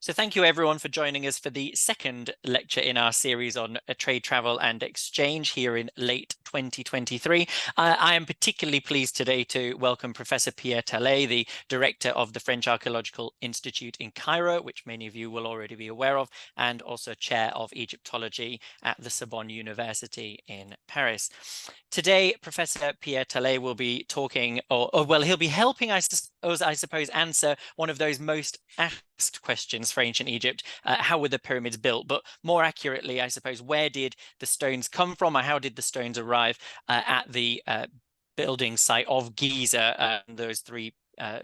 So thank you everyone for joining us for the second lecture in our series on trade, travel and exchange here in late 2023. I am particularly pleased today to welcome Professor Pierre Tallet, the director of the French Archaeological Institute in Cairo, which many of you will already be aware of, and also chair of Egyptology at the Sorbonne University in Paris. Today, Professor Pierre Tallet will be talking, well, he'll be helping us, I suppose, answer one of those most asked questions for ancient Egypt. How were the pyramids built? But more accurately, I suppose, where did the stones come from, or how did the stones arrive at the building site of Giza, those three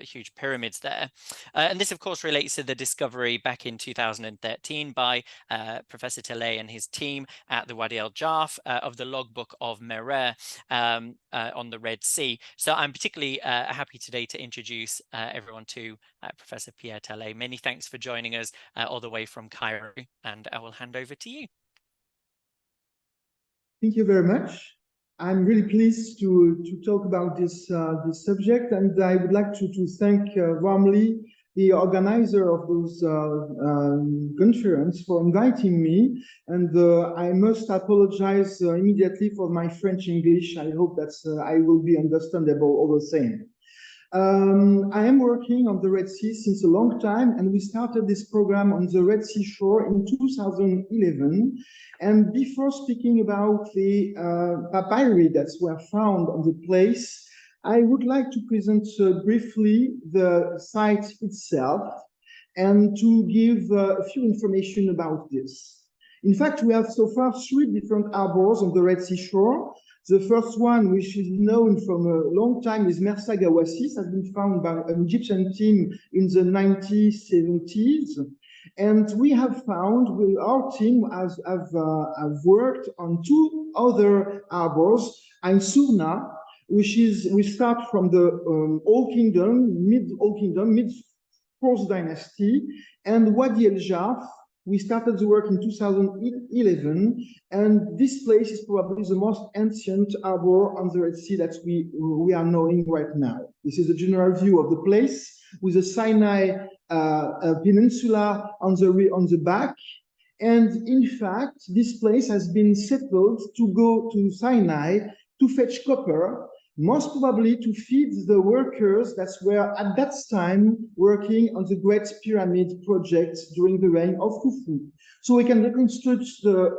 huge pyramids there. And this, of course, relates to the discovery back in 2013 by Professor Tallet and his team at the Wadi el-Jarf of the logbook of Merer on the Red Sea. So I'm particularly happy today to introduce everyone to Professor Pierre Tallet. Many thanks for joining us all the way from Cairo, and I will hand over to you. Thank you very much. I'm really pleased to talk about this subject, and I would like to thank warmly the organizer of those conference for inviting me. And I must apologize immediately for my French English. I hope that I will be understandable all the same. I am working on the Red Sea since a long time, and we started this program on the Red Sea shore in 2011. And before speaking about the papyri that were found on the place, I would like to present briefly the site itself and to give a few information about this. In fact, we have so far 3 different harbors on the Red Sea shore. The first one, which is known from a long time, is Mersa Gawasis, has been found by an Egyptian team in the 1970s. And we have found, our team have worked on 2 other harbors, Surna, which is, we start from the Old Kingdom, mid-4th dynasty, and Wadi el-Jarf. We started the work in 2011, and this place is probably the most ancient harbor on the Red Sea that we are knowing right now. This is a general view of the place with the Sinai Peninsula on the back. And in fact, this place has been settled to go to Sinai to fetch copper, most probably to feed the workers that were at that time working on the Great Pyramid project during the reign of Khufu. So we can reconstruct the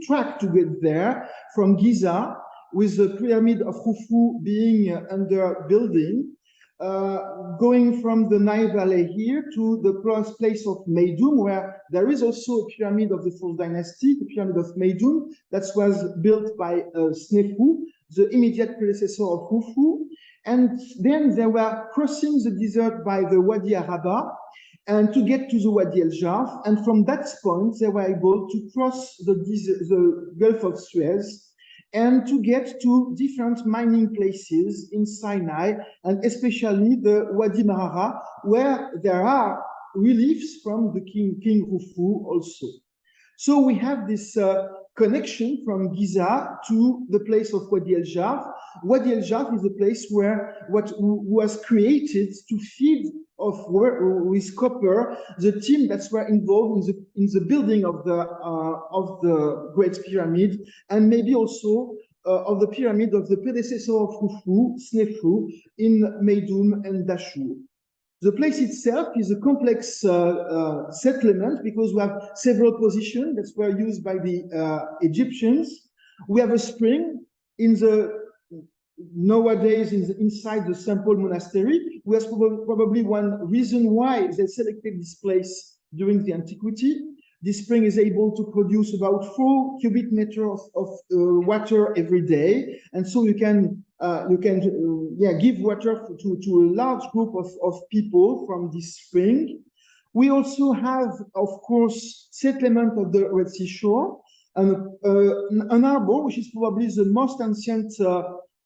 track to get there from Giza, with the pyramid of Khufu being under building, going from the Nile Valley here to the place of Meidum, where there is also a pyramid of the 4th dynasty, the pyramid of Meidum, that was built by Snefu, the immediate predecessor of Khufu. And then they were crossing the desert by the Wadi Araba and to get to the Wadi el-Jarf. And from that point, they were able to cross the Gulf of Suez and to get to different mining places in Sinai, and especially the Wadi Marara, where there are reliefs from the King Khufu also. So we have this connection from Giza to the place of Wadi el-Jarf. Wadi el-Jarf is a place where what was created to feed with copper the team that were involved in the building of the Great Pyramid, and maybe also of the pyramid of the predecessor of Khufu, Snefu, in Meidum and Dashur. The place itself is a complex settlement because we have several positions that were used by the Egyptians. We have a spring nowadays inside the St. Paul Monastery. We have probably one reason why they selected this place during the antiquity. This spring is able to produce about 4 cubic meters of water every day, and so you can give water to a large group of people from this spring. We also have, of course, settlement of the Red Sea shore, and an harbor which is probably the most ancient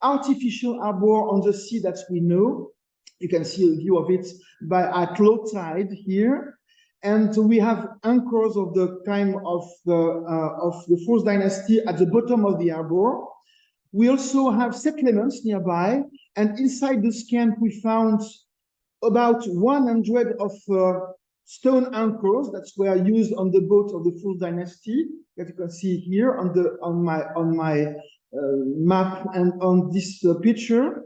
artificial harbor on the sea that we know. You can see a view of it at low tide here. And we have anchors of the time of the 4th dynasty at the bottom of the harbor. We also have settlements nearby, and inside this camp we found about 100 of stone anchors that were used on the boat of the Full Dynasty that you can see here on my map and on this picture.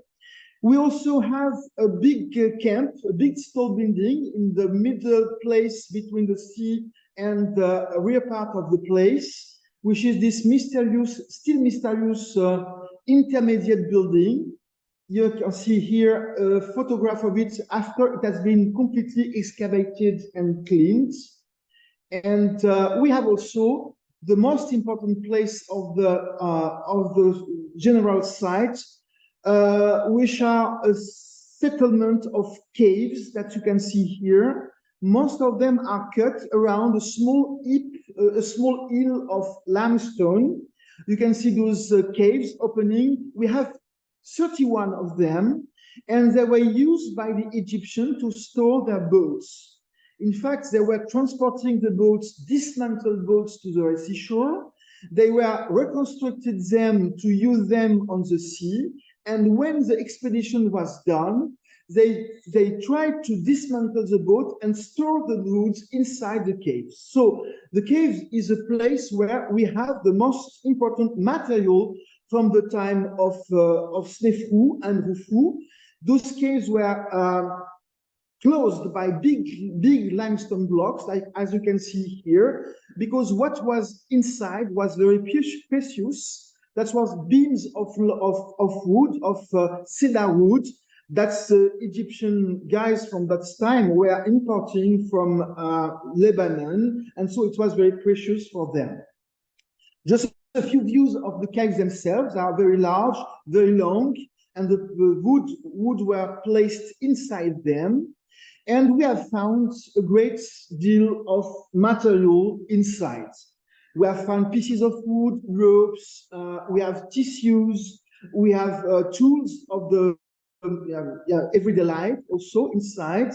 We also have a big camp, a big stone building in the middle place between the sea and the rear part of the place, which is this still mysterious intermediate building. You can see here a photograph of it after it has been completely excavated and cleaned. And we have also the most important place of the general site, which are a settlement of caves that you can see here. Most of them are cut around a small hill of limestone. You can see those caves opening. We have 31 of them, and they were used by the Egyptians to store their boats. In fact, they were transporting the boats, dismantled boats to the seashore. They were reconstructed them to use them on the sea. And when the expedition was done, they tried to dismantle the boat and store the goods inside the caves. So the caves is a place where we have the most important material from the time of Khufu and Khufu. Those caves were closed by big limestone blocks, like as you can see here, because what was inside was very precious. That was beams of wood, of cedar wood, that Egyptian guys from that time were importing from Lebanon, and so it was very precious for them. Just a few views of the caves themselves are very large, very long, and the wood were placed inside them. And we have found a great deal of material inside. We have found pieces of wood, ropes, we have tissues, we have tools of the everyday life also inside.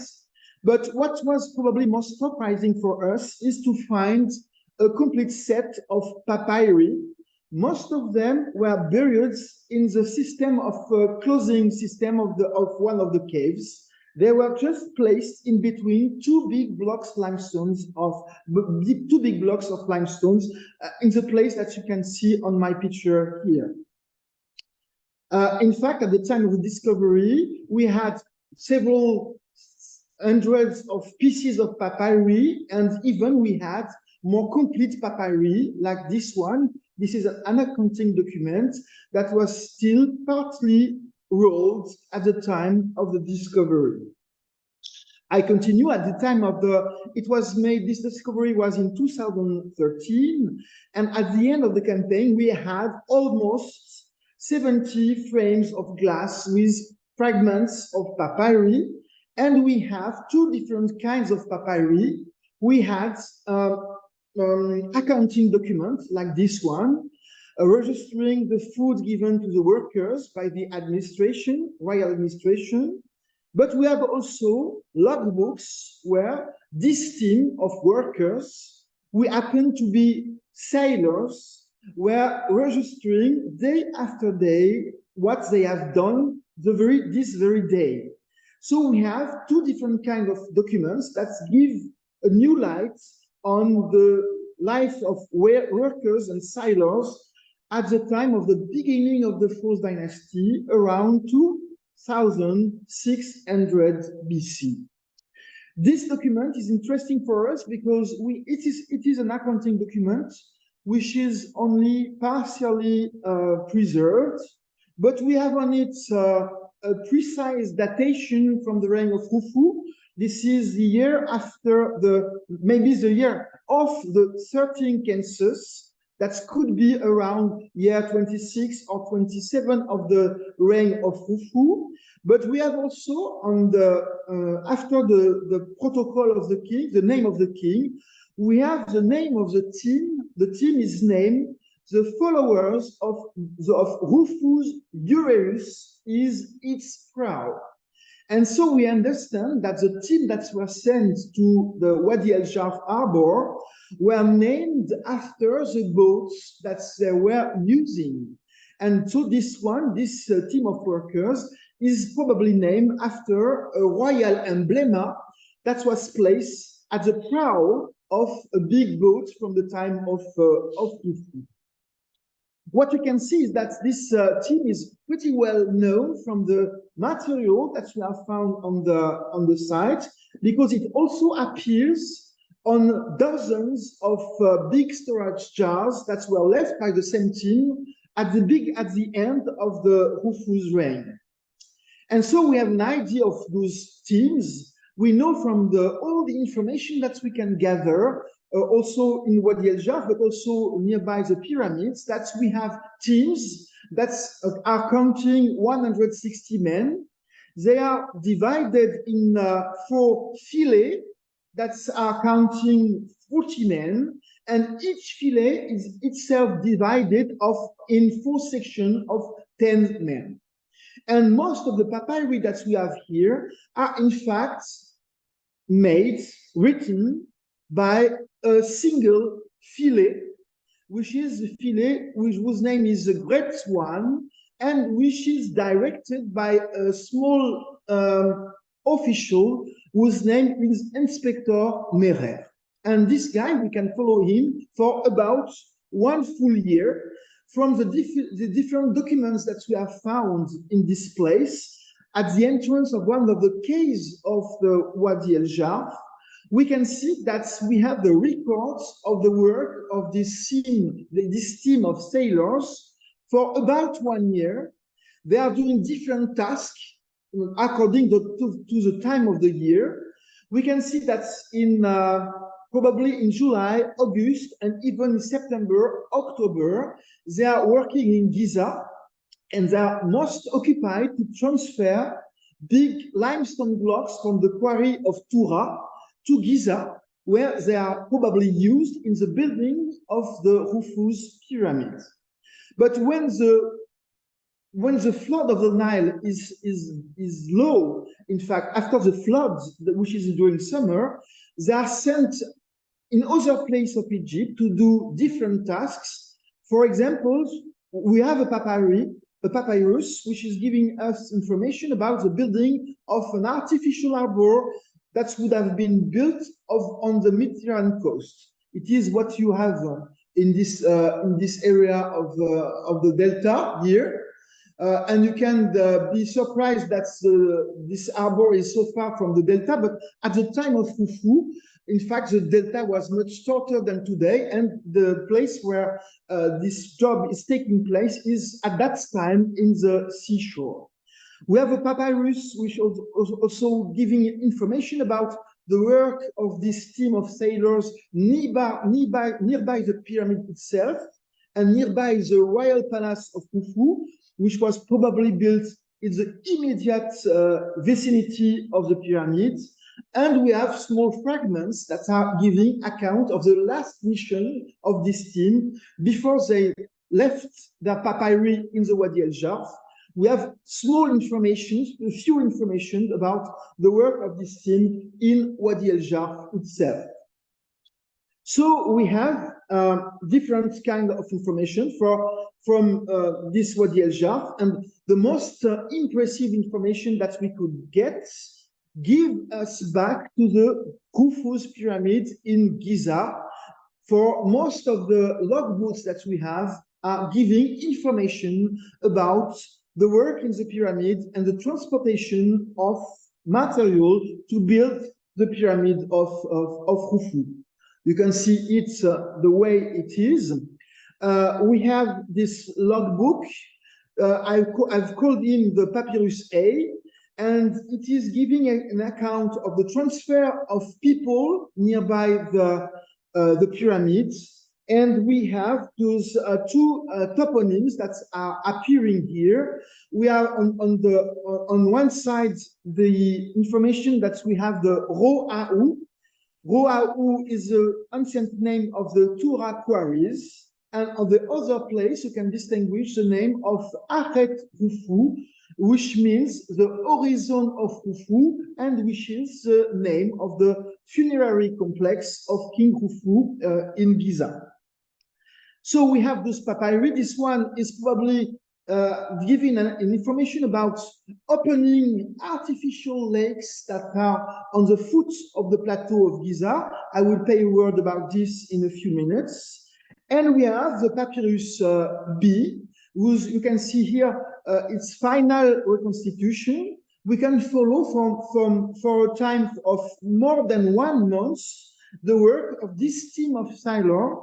But what was probably most surprising for us is to find a complete set of papyri. Most of them were buried in the system of closing system of one of the caves. They were just placed in between two big blocks of limestones in the place that you can see on my picture here. In fact, at the time of the discovery, we had several hundreds of pieces of papyri, and even we had more complete papyri like this one. This is an accounting document that was still partly rolled at the time of the discovery. I continue at the time of it was made, this discovery was in 2013, and at the end of the campaign, we had almost 70 frames of glass with fragments of papyri, and we have two different kinds of papyri. We had accounting documents like this one, registering the food given to the workers by the administration, royal administration. But we have also logbooks where this team of workers, who happen to be sailors, were registering day after day what they have done this very day. So we have two different kinds of documents that give a new light on the life of workers and sailors at the time of the beginning of the Fourth Dynasty, around 2600 BC. This document is interesting for us because it is an accounting document which is only partially preserved, but we have on it a precise datation from the reign of Khufu. This is the year after maybe the year of the 13th census. That could be around year 26 or 27 of the reign of Khufu. But we have also on after the protocol of the king, the name of the king, we have the name of the team. The team is named the followers of Khufu's Uranus is its prow. And so we understand that the team that were sent to the Wadi el-Jarf harbor were named after the boats that they were using. And so this team of workers is probably named after a royal emblem that was placed at the prow of a big boat from the time of Khufu. What you can see is that this team is pretty well known from the material that we have found on the site, because it also appears on dozens of big storage jars that were left by the same team at the end of the Khufu's reign. And so we have an idea of those teams. We know from all the information that we can gather, also in Wadi el-Jarf, but also nearby the pyramids, that we have teams that are counting 160 men. They are divided in 4 filets that are counting 40 men, and each fillet is itself divided in 4 sections of 10 men. And most of the papyri that we have here are in fact written by a single fillet, which is the fillet whose name is the Great One, and which is directed by a small official whose name is Inspector Merer. And this guy, we can follow him for about 1 full year. From the different documents that we have found in this place, at the entrance of one of the caves of the Wadi el-Jarf, we can see that we have the records of the work of this team of sailors for about 1 year. They are doing different tasks according to the time of the year. We can see that probably in July, August, and even in September, October, they are working in Giza, and they are most occupied to transfer big limestone blocks from the quarry of Tura to Giza, where they are probably used in the building of the Khufu's pyramid. But when the flood of the Nile is low, in fact, after the floods, which is during summer, they are sent in other places of Egypt to do different tasks. For example, we have a papyrus, which is giving us information about the building of an artificial harbor that would have been built on the Mediterranean coast. It is what you have in this area of the delta here. And you can be surprised that this harbor is so far from the delta, but at the time of Khufu, in fact, the delta was much shorter than today, and the place where this job is taking place is at that time in the seashore. We have a papyrus which is also giving information about the work of this team of sailors nearby the pyramid itself, and nearby the royal palace of Khufu, which was probably built in the immediate vicinity of the pyramids. And we have small fragments that are giving account of the last mission of this team before they left their papyri in the Wadi el-Jarf. We have small information, a few information about the work of this team in Wadi el-Jarf itself. So we have different kind of information from this Wadi el-Jarf, and the most impressive information that we could give us back to the Khufu's pyramid in Giza. For most of the logbooks that we have are giving information about the work in the pyramid and the transportation of material to build the pyramid of Khufu. You can see it the way it is. We have this logbook. I've called him the Papyrus A, and it is giving an account of the transfer of people nearby the pyramids. And we have those 2 toponyms that are appearing here. We are on one side the information that we have the Ro'au. Ro'au is the ancient name of the Tura quarries, and on the other place you can distinguish the name of Archaeological Khufu, which means the horizon of Khufu, and which is the name of the funerary complex of King Khufu in Giza. So we have this papyri. This one is probably giving an information about opening artificial lakes that are on the foot of the plateau of Giza. I will say a word about this in a few minutes. And we have the Papyrus B, whose you can see here its final reconstitution. We can follow for a time of more than 1 month the work of this team of sailors,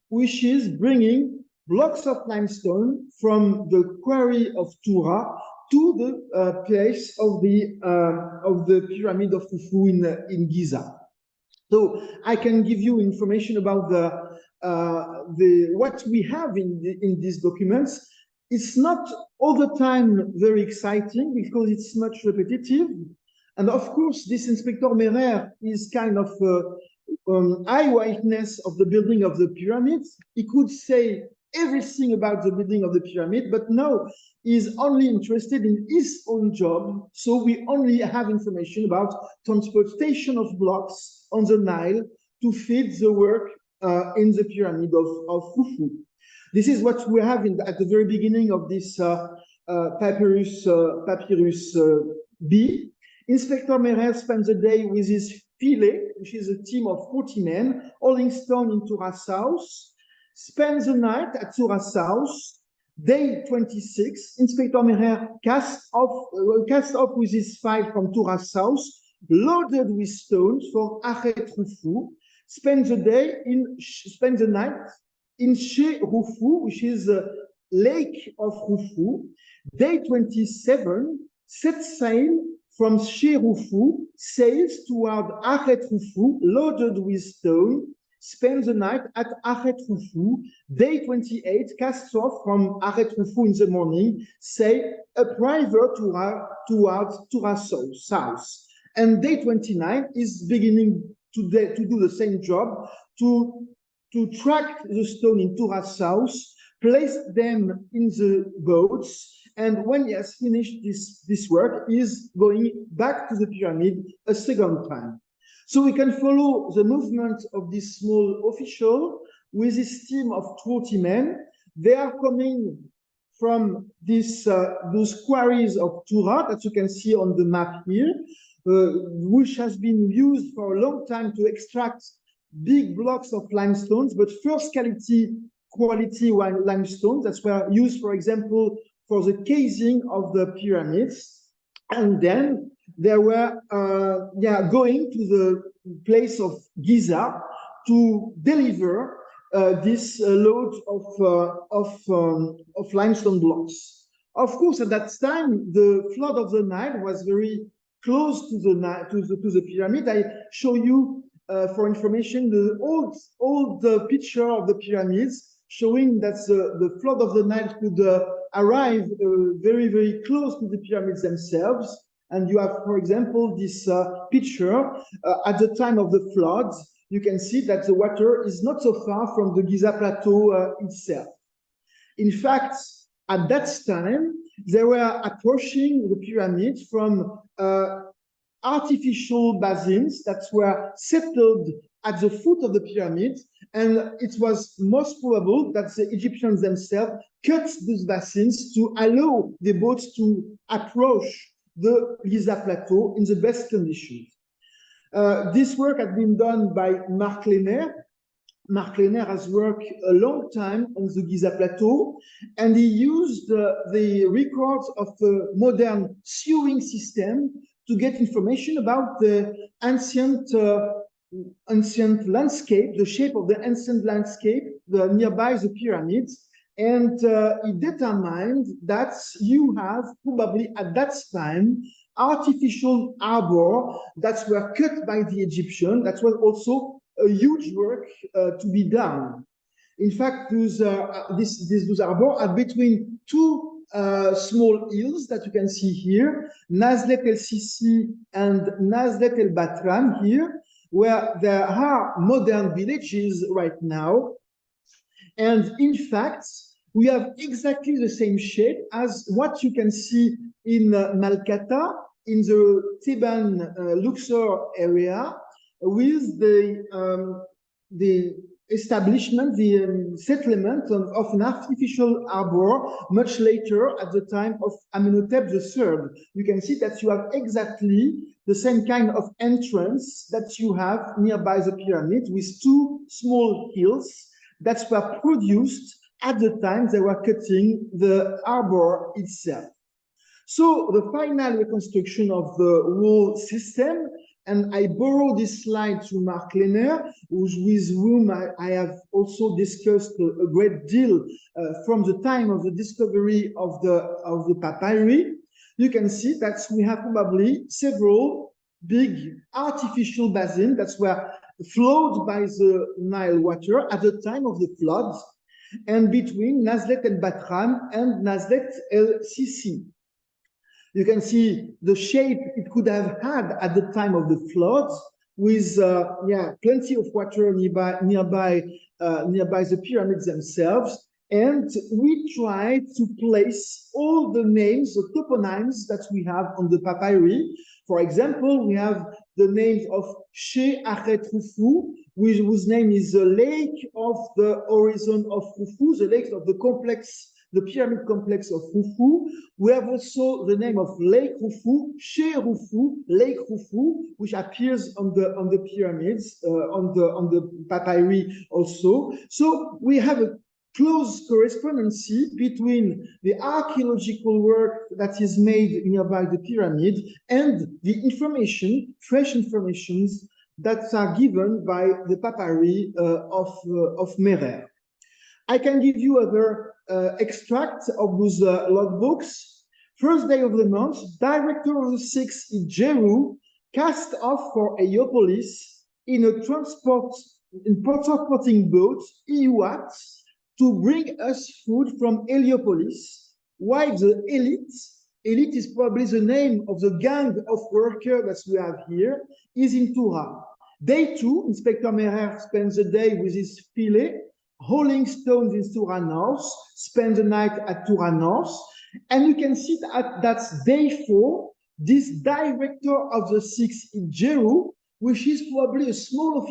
which is bringing blocks of limestone from the quarry of Tura to the place of the pyramid of Khufu in Giza. So I can give you information about what we have in these documents. It's not all the time very exciting because it's much repetitive. And of course, this Inspector Merer is kind of eyewitness of the building of the pyramids. He could say everything about the building of the pyramid, but now he's only interested in his own job. So we only have information about transportation of blocks on the Nile to feed the work in the pyramid of Khufu. This is what we have at the very beginning of this Papyrus B. Inspector Merer spends the day with his fillet, which is a team of 40 men, hauling stone in Tura South, spends the night at Tura South. Day 26, Inspector Merer casts off with his file from Tura South, loaded with stones for Archet Khufu, spends the night in She Khufu, which is the lake of Khufu. Day 27, sets sail from She Khufu, sails toward Archet Khufu, loaded with stone, spends the night at Archet Khufu. Day 28, casts off from Archet Khufu in the morning, say upriver towards Tura South. And day 29 is beginning to do the same job, to track the stone in Tura South, place them in the boats, and when he has finished this work, he is going back to the pyramid a second time. So we can follow the movement of this small official with this team of 40 men. They are coming from those quarries of Tura that you can see on the map here, which has been used for a long time to extract big blocks of limestones, but first quality limestones that were used, for example, for the casing of the pyramids. And then they were going to the place of Giza to deliver this load of limestone blocks. Of course, at that time, the flood of the Nile was very close to the pyramid. I show you for information the old picture of the pyramids, showing that the flood of the Nile could arrive very, very close to the pyramids themselves. And you have, for example, this picture at the time of the floods. You can see that the water is not so far from the Giza plateau itself. In fact, at that time, they were approaching the pyramids from artificial basins that were settled at the foot of the pyramid, and it was most probable that the Egyptians themselves cut these basins to allow the boats to approach the Giza plateau in the best conditions. This work had been done by Marc Lehner. Marc Lehner has worked a long time on the Giza plateau, and he used the records of a modern sewing system to get information about the ancient landscape, the shape of the ancient landscape nearby the pyramids. And he determined that you have probably at that time artificial harbor that were cut by the Egyptian. That was also a huge work to be done. In fact, those harbors are between two small hills that you can see here, Nazlet el-Sisi and Nazlet el-Batran here, where there are modern villages right now. And in fact, we have exactly the same shape as what you can see in Malkata, in the Theban Luxor area, with the establishment, the settlement of an artificial harbor much later at the time of Amenhotep III. You can see that you have exactly the same kind of entrance that you have nearby the pyramid with two small hills that were produced at the time they were cutting the harbor itself. So the final reconstruction of the whole system, and I borrow this slide to Mark Lehner, with whom I have also discussed a great deal from the time of the discovery of the papyri. You can see that we have probably several big artificial basins that were flowed by the Nile water at the time of the floods, and between Nazlet el-Batran and Nazlet el-Sisi. You can see the shape it could have had at the time of the floods, with plenty of water nearby the pyramids themselves. And we tried to place all the names, the toponyms that we have on the papyri. For example, we have the names of She Achet Khufu, whose name is the lake of the horizon of Khufu, the lake of the complex, the pyramid complex of Khufu. We have also the name of Lake Khufu, She Khufu, Lake Khufu, which appears on the pyramids, on the papyri also. So we have a close correspondence between the archaeological work that is made nearby the pyramid and the information, fresh informations that are given by the papyri of Merer. I can give you other extracts of those logbooks. First day of the month, director of the 6th in Jeru cast off for Heliopolis in a transporting boat, Iwat, to bring us food from Heliopolis, while the elite is probably the name of the gang of workers that we have here, is in Tura. Day 2, Inspector Merer spends the day with his fillet, hauling stones in Tura North, spend the night at Tura North, and you can see that that's day 4, this director of the 6th in Jeru, which is probably a small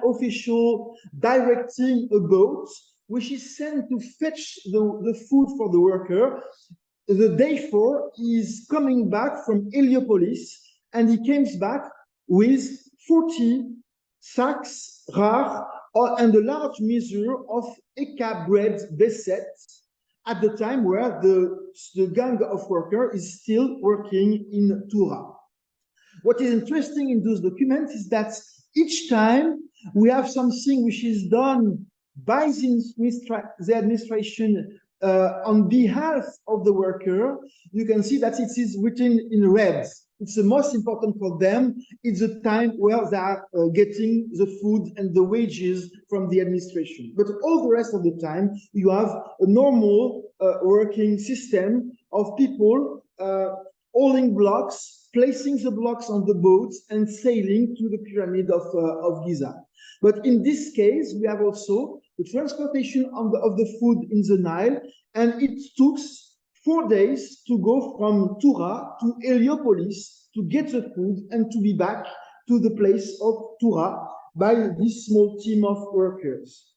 official directing a boat, which is sent to fetch the food for the worker. The day 4 is coming back from Heliopolis, and he comes back with 40 sacks rar and a large measure of eka bread beset at the time where the gang of workers is still working in Tura. What is interesting in those documents is that each time we have something which is done by the administration on behalf of the worker, you can see that it is written in red. It's the most important for them. It's the time where they are getting the food and the wages from the administration. But all the rest of the time, you have a normal working system of people hauling blocks, placing the blocks on the boats and sailing to the pyramid of Giza. But in this case, we have also the transportation of the food in the Nile, and it took 4 days to go from Tura to Heliopolis to get the food and to be back to the place of Tura by this small team of workers.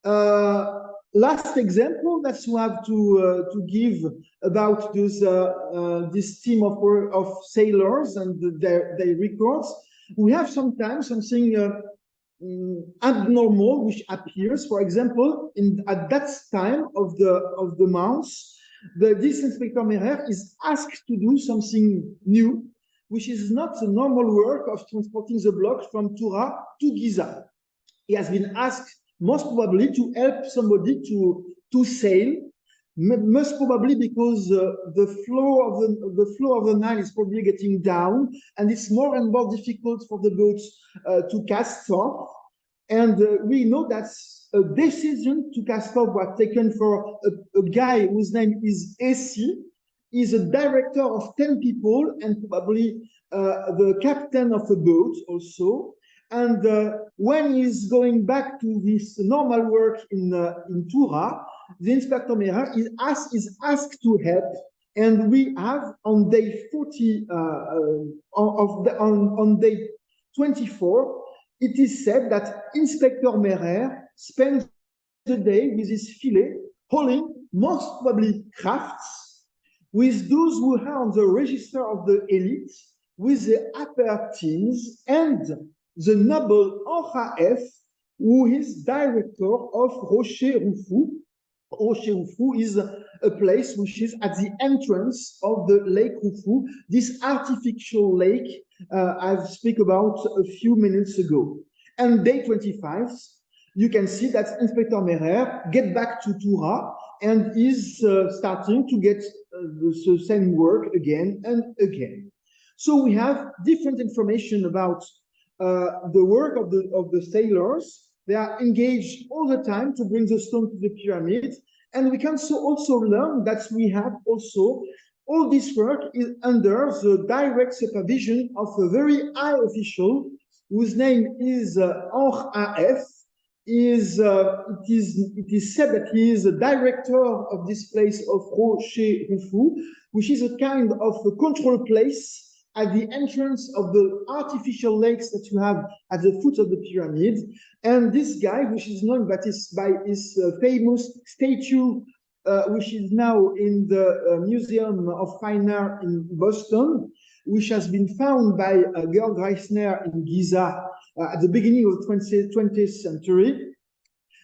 Last example that you have to give about this team of sailors and their records. We have sometimes something abnormal which appears. For example, at that time of the month, this Inspector Merer is asked to do something new, which is not the normal work of transporting the blocks from Tura to Giza. He has been asked most probably to help somebody to sail, most probably because the flow of the Nile is probably getting down, and it's more and more difficult for the boats to cast off. And we know that a decision to cast off was taken for a guy whose name is AC. He's a director of 10 people and probably the captain of a boat also. And when he's going back to this normal work in Tura, the Inspector Merer is asked to help. And we have on day 40 on day 24 it is said that Inspector Merer spends the day with his fillet, hauling most probably crafts, with those who are on the register of the elite, with the upper teens, and the noble Ankhaf, who is director of Rocher Khufu. Rocher Khufu is a place which is at the entrance of the Lake Khufu, this artificial lake I've spoke about a few minutes ago. And day 25, you can see that Inspector Merer get back to Tura and is starting to get the same work again and again. So we have different information about the work of the sailors. They are engaged all the time to bring the stone to the pyramid. And we can also learn that we have also all this work is under the direct supervision of a very high official whose name is Ankhaf. It is said that he is the director of this place of Rocher Khufu, which is a kind of a control place at the entrance of the artificial lakes that you have at the foot of the pyramid. And this guy, which is known by his famous statue, which is now in the Museum of Fine Art in Boston, which has been found by Georg Reisner in Giza at the beginning of the 20th century.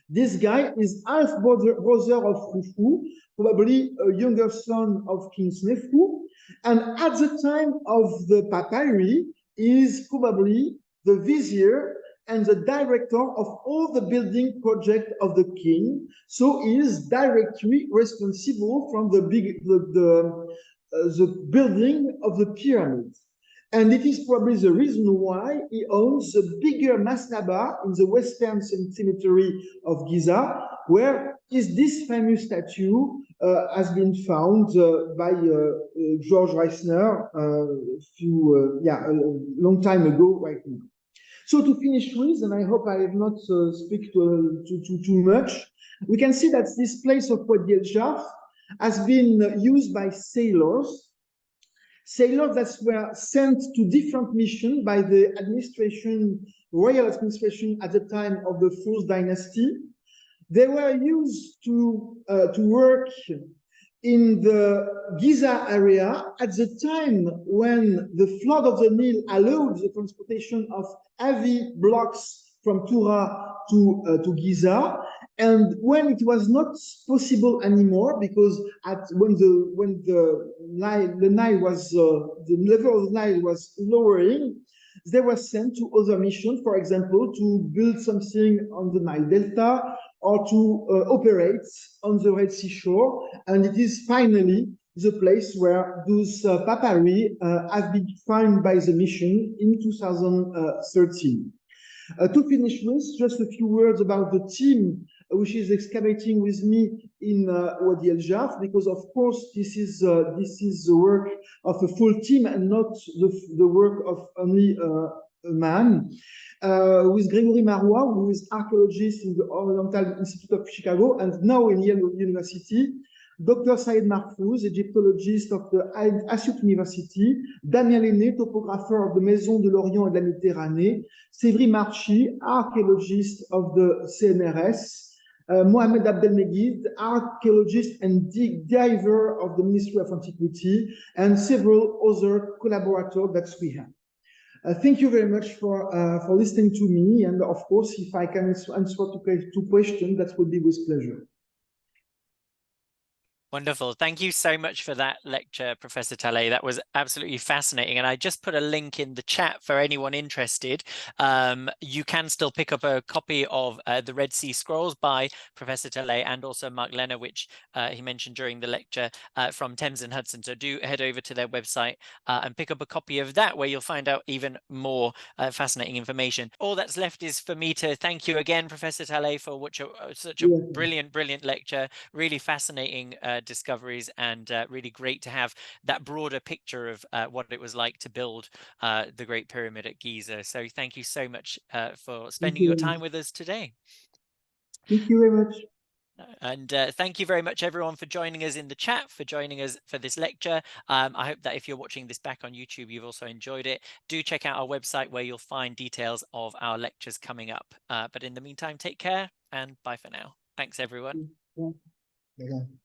This guy is half brother of Khufu, probably a younger son of King Snefu, and at the time of the papyri is probably the vizier and the director of all the building project of the king. So he is directly responsible from the building of the pyramid. And it is probably the reason why he owns the bigger mastaba in the western cemetery of Giza, where is this famous statue has been found by Georg Reisner a long time ago right now. So to finish with, and I hope I have not speak too much, we can see that this place of Wadi el-Jarf has been used by sailors that were sent to different missions by the royal administration at the time of the Fourth Dynasty. They were used to work in the Giza area at the time when the flood of the Nile allowed the transportation of heavy blocks from Tura to Giza, and when it was not possible anymore because when the level of the Nile was lowering, they were sent to other missions, for example, to build something on the Nile Delta or to operate on the Red Sea shore. And it is finally the place where those papyri have been found by the mission in 2013. To finish with, just a few words about the team which is excavating with me in Wadi el-Jarf, because of course this is the work of a full team and not the work of only a man. With Gregory Marois, who is archaeologist in the Oriental Institute of Chicago and now in Yale University, Dr. Saïd Mahfouz, Egyptologist of the Asyut University, Damien Lenné, topographer of the Maison de l'Orient et de la Méditerranée, Sévry Marchi, archaeologist of the CNRS, Mohamed Abdelmegid, archaeologist and diver of the Ministry of Antiquity, and several other collaborators that we have. Thank you very much for listening to me, and of course, if I can answer to questions, that would be with pleasure. Wonderful. Thank you so much for that lecture, Professor Talley. That was absolutely fascinating. And I just put a link in the chat for anyone interested. You can still pick up a copy of the Red Sea Scrolls by Professor Talley and also Mark Lenner, which he mentioned during the lecture from Thames and Hudson. So do head over to their website and pick up a copy of that, where you'll find out even more fascinating information. All that's left is for me to thank you again, Professor Talley, for such a brilliant lecture, really fascinating discoveries, and really great to have that broader picture of what it was like to build the Great Pyramid at Giza. So thank you so much for spending your time with us today. Thank you very much. And thank you very much, everyone, for joining us in the chat, for joining us for this lecture. I hope that if you're watching this back on YouTube, you've also enjoyed it. Do check out our website where you'll find details of our lectures coming up. But in the meantime, take care and bye for now. Thanks, everyone. Yeah.